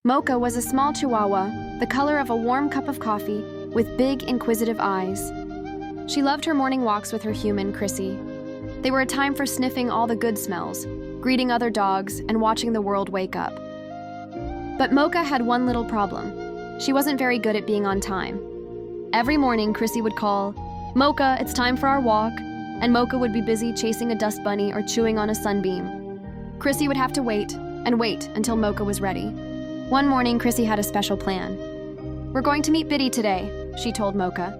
Mocha was a small chihuahua, the color of a warm cup of coffee, with big, inquisitive eyes. She loved her morning walks with her human, Chrissy. They were a time for sniffing all the good smells, greeting other dogs, and watching the world wake up. But Mocha had one little problem. She wasn't very good at being on time. Every morning, Chrissy would call, "Mocha, it's time for our walk," and Mocha would be busy chasing a dust bunny or chewing on a sunbeam. Chrissy would have to wait and wait until Mocha was ready. One morning, Chrissy had a special plan. "We're going to meet Biddy today," she told Mocha.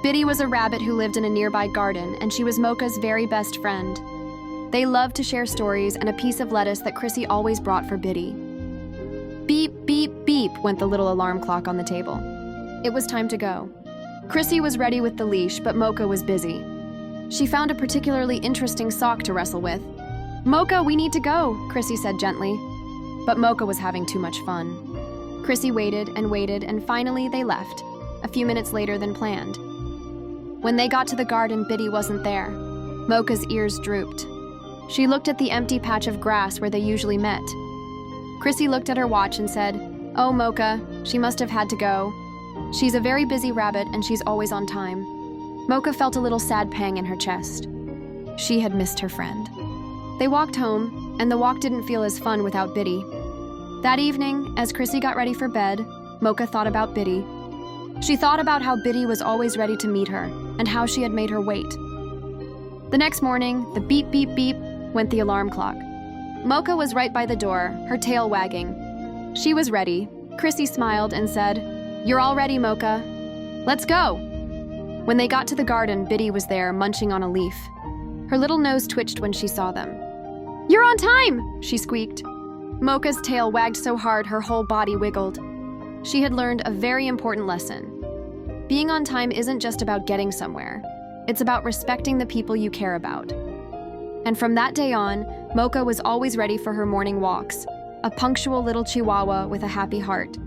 Biddy was a rabbit who lived in a nearby garden, and she was Mocha's very best friend. They loved to share stories and a piece of lettuce that Chrissy always brought for Biddy. Beep, beep, beep went the little alarm clock on the table. It was time to go. Chrissy was ready with the leash, but Mocha was busy. She found a particularly interesting sock to wrestle with. "Mocha, we need to go," Chrissy said gently. But Mocha was having too much fun. Chrissy waited, and finally they left, a few minutes later than planned. When they got to the garden, Biddy wasn't there. Mocha's ears drooped. She looked at the empty patch of grass where they usually met. Chrissy looked at her watch and said, "Oh, Mocha, she must have had to go. She's a very busy rabbit and she's always on time." Mocha felt a little sad pang in her chest. She had missed her friend. They walked home, and the walk didn't feel as fun without Biddy. That evening, as Chrissy got ready for bed, Mocha thought about Biddy. She thought about how Biddy was always ready to meet her, and how she had made her wait. The next morning, the beep, beep, beep went the alarm clock. Mocha was right by the door, her tail wagging. She was ready. Chrissy smiled and said, "You're all ready, Mocha. Let's go." When they got to the garden, Biddy was there, munching on a leaf. Her little nose twitched when she saw them. "You're on time!" she squeaked. Mocha's tail wagged so hard her whole body wiggled. She had learned a very important lesson. Being on time isn't just about getting somewhere. It's about respecting the people you care about. And from that day on, Mocha was always ready for her morning walks, a punctual little chihuahua with a happy heart.